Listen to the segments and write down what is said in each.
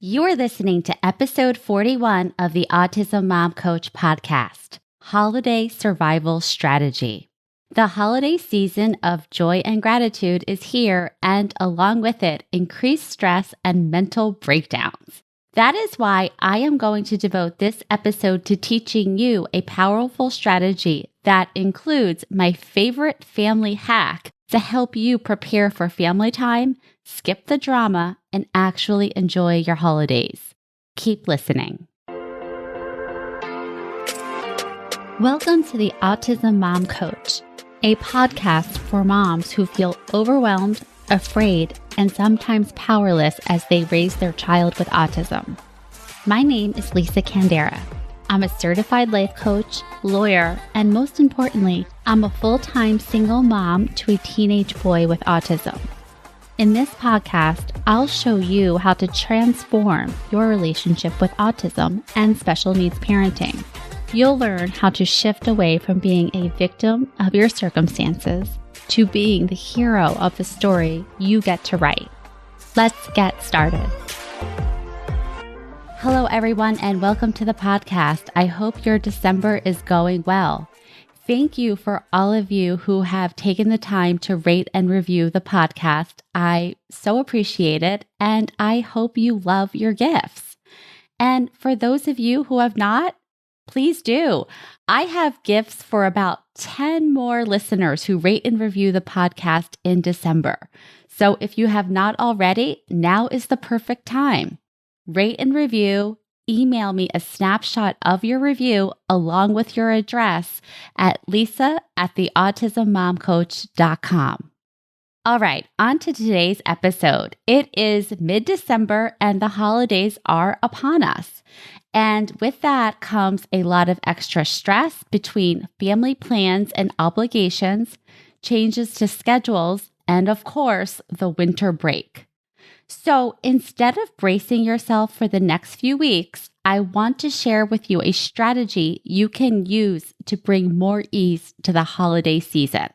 You're listening to episode 41 of the Autism Mom Coach podcast, Holiday Survival Strategy. The holiday season of joy and gratitude is here, and along with it, increased stress and mental breakdowns. That is why I am going to devote this episode to teaching you a powerful strategy that includes my favorite family hack to help you prepare for family time, skip the drama, and actually enjoy your holidays. Keep listening. Welcome to the Autism Mom Coach, a podcast for moms who feel overwhelmed, afraid, and sometimes powerless as they raise their child with autism. My name is Lisa Candera. I'm a certified life coach, lawyer, and most importantly, I'm a full-time single mom to a teenage boy with autism. In this podcast, I'll show you how to transform your relationship with autism and special needs parenting. You'll learn how to shift away from being a victim of your circumstances to being the hero of the story you get to write. Let's get started. Hello, everyone, and welcome to the podcast. I hope your December is going well. Thank you for all of you who have taken the time to rate and review the podcast. I so appreciate it, and I hope you love your gifts. And for those of you who have not, please do. I have gifts for about 10 more listeners who rate and review the podcast in December. So if you have not already, now is the perfect time. Rate and review, email me a snapshot of your review along with your address at lisa@theautismmomcoach.com. All right, on to today's episode. It is mid-December and the holidays are upon us. And with that comes a lot of extra stress between family plans and obligations, changes to schedules, and of course, the winter break. So instead of bracing yourself for the next few weeks, I want to share with you a strategy you can use to bring more ease to the holiday season.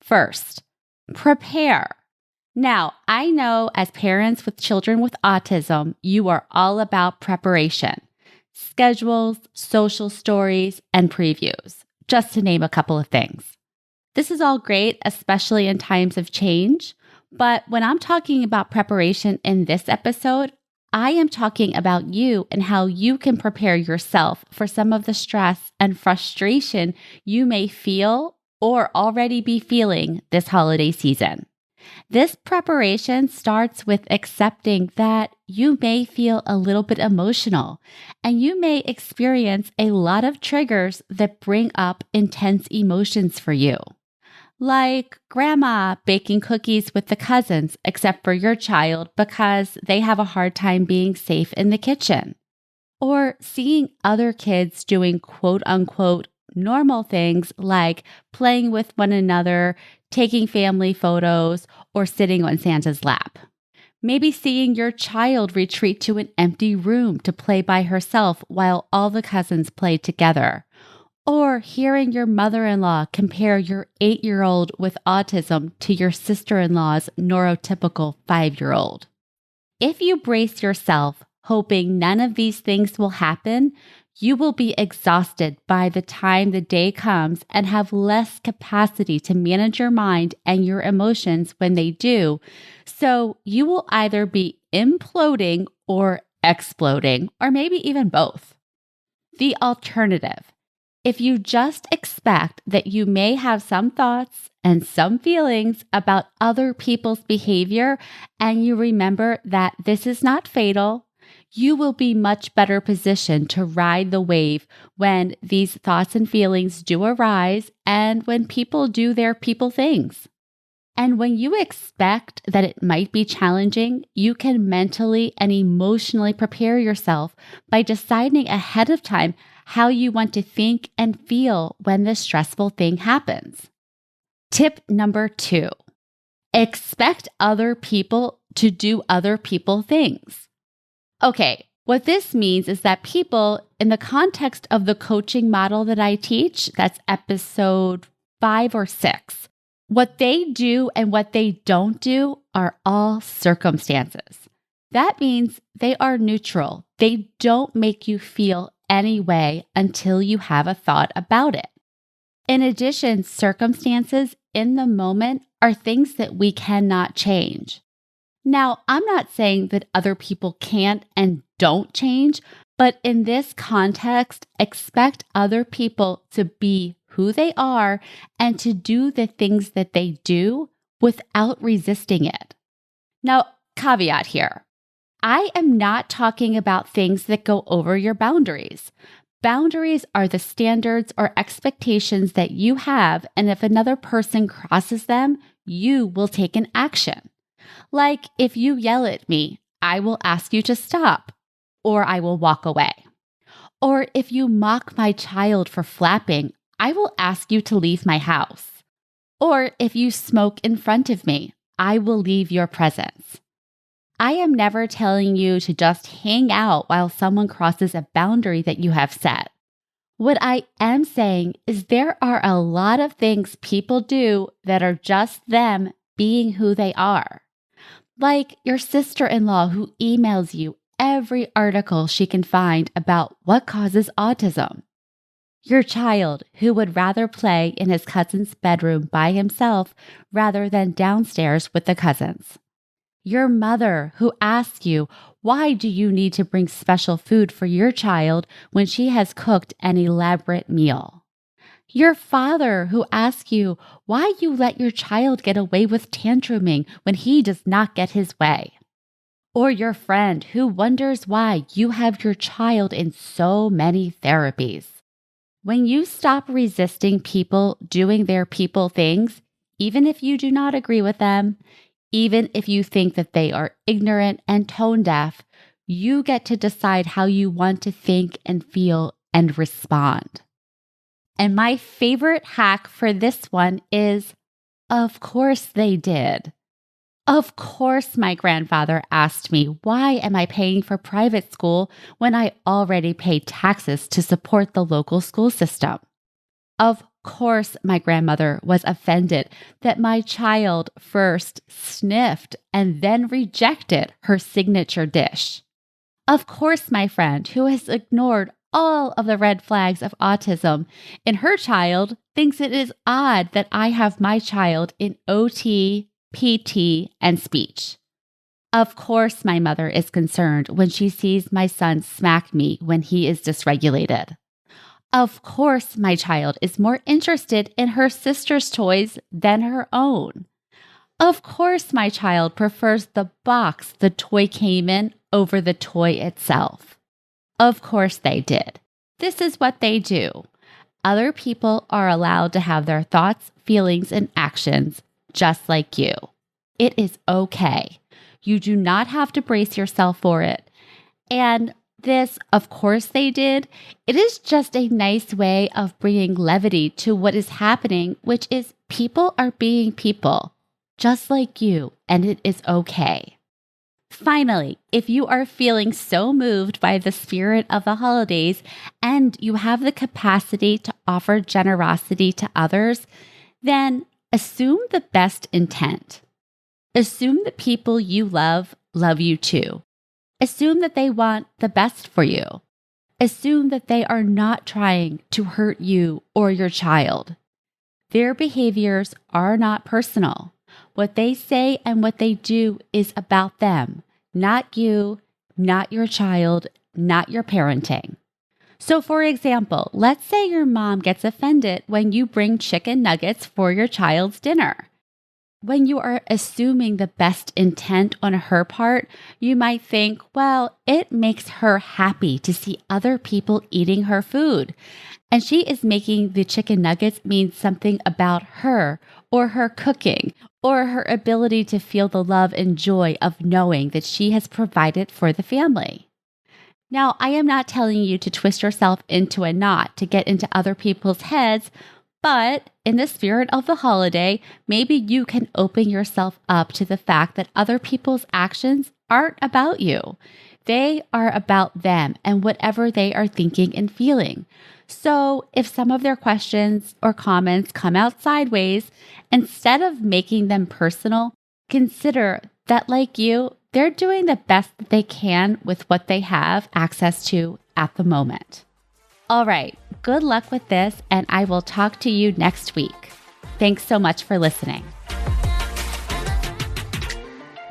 First, prepare. Now, I know as parents with children with autism, you are all about preparation, schedules, social stories, and previews, just to name a couple of things. This is all great, especially in times of change. But when I'm talking about preparation in this episode, I am talking about you and how you can prepare yourself for some of the stress and frustration you may feel or already be feeling this holiday season. This preparation starts with accepting that you may feel a little bit emotional and you may experience a lot of triggers that bring up intense emotions for you. Like grandma baking cookies with the cousins, except for your child because they have a hard time being safe in the kitchen. Or seeing other kids doing quote unquote normal things like playing with one another, taking family photos, or sitting on Santa's lap. Maybe seeing your child retreat to an empty room to play by herself while all the cousins play together. Or hearing your mother-in-law compare your 8-year-old with autism to your sister-in-law's neurotypical 5-year-old. If you brace yourself, hoping none of these things will happen, you will be exhausted by the time the day comes and have less capacity to manage your mind and your emotions when they do. So you will either be imploding or exploding, or maybe even both. The alternative. If you just expect that you may have some thoughts and some feelings about other people's behavior, and you remember that this is not fatal, you will be much better positioned to ride the wave when these thoughts and feelings do arise and when people do their people things. And when you expect that it might be challenging, you can mentally and emotionally prepare yourself by deciding ahead of time how you want to think and feel when the stressful thing happens. Tip number 2, expect other people to do other people things. Okay, what this means is that people, in the context of the coaching model that I teach, that's episode 5 or 6, what they do and what they don't do are all circumstances. That means they are neutral. They don't make you feel any way until you have a thought about it. In addition, circumstances in the moment are things that we cannot change. Now, I'm not saying that other people can't and don't change, but in this context, expect other people to be who they are and to do the things that they do without resisting it. Now, caveat here. I am not talking about things that go over your boundaries. Boundaries are the standards or expectations that you have, and if another person crosses them, you will take an action. Like if you yell at me, I will ask you to stop, or I will walk away. Or if you mock my child for flapping, I will ask you to leave my house. Or if you smoke in front of me, I will leave your presence. I am never telling you to just hang out while someone crosses a boundary that you have set. What I am saying is there are a lot of things people do that are just them being who they are. Like your sister-in-law who emails you every article she can find about what causes autism. Your child who would rather play in his cousin's bedroom by himself rather than downstairs with the cousins. Your mother who asks you, why do you need to bring special food for your child when she has cooked an elaborate meal? Your father who asks you why you let your child get away with tantruming when he does not get his way. Or your friend who wonders why you have your child in so many therapies. When you stop resisting people doing their people things, even if you do not agree with them, even if you think that they are ignorant and tone deaf, you get to decide how you want to think and feel and respond. And my favorite hack for this one is, of course they did. Of course my grandfather asked me, why am I paying for private school when I already pay taxes to support the local school system? Of course my grandmother was offended that my child first sniffed and then rejected her signature dish. Of course my friend who has ignored all of the red flags of autism in her child thinks it is odd that I have my child in OT, PT, and speech. Of course my mother is concerned when she sees my son smack me when he is dysregulated. Of course my child is more interested in her sister's toys than her own. Of course my child prefers the box the toy came in over the toy itself. Of course they did. This is what they do. Other people are allowed to have their thoughts, feelings, and actions just like you. It is okay. You do not have to brace yourself for it. And this, of course they did, it is just a nice way of bringing levity to what is happening, which is people are being people, just like you, and it is okay. Finally, if you are feeling so moved by the spirit of the holidays and you have the capacity to offer generosity to others, then assume the best intent. Assume the people you love you too. Assume that they want the best for you. Assume that they are not trying to hurt you or your child. Their behaviors are not personal. What they say and what they do is about them, not you, not your child, not your parenting. So for example, let's say your mom gets offended when you bring chicken nuggets for your child's dinner. When you are assuming the best intent on her part, you might think, well, it makes her happy to see other people eating her food. And she is making the chicken nuggets mean something about her or her cooking or her ability to feel the love and joy of knowing that she has provided for the family. Now, I am not telling you to twist yourself into a knot to get into other people's heads, but in the spirit of the holiday, maybe you can open yourself up to the fact that other people's actions aren't about you. They are about them and whatever they are thinking and feeling. So if some of their questions or comments come out sideways, instead of making them personal, consider that like you, they're doing the best that they can with what they have access to at the moment. All right, good luck with this, and I will talk to you next week. Thanks so much for listening.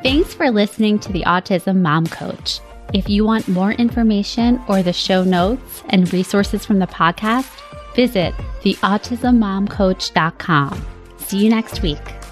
Thanks for listening to the Autism Mom Coach. If you want more information or the show notes and resources from the podcast, visit theautismmomcoach.com. See you next week.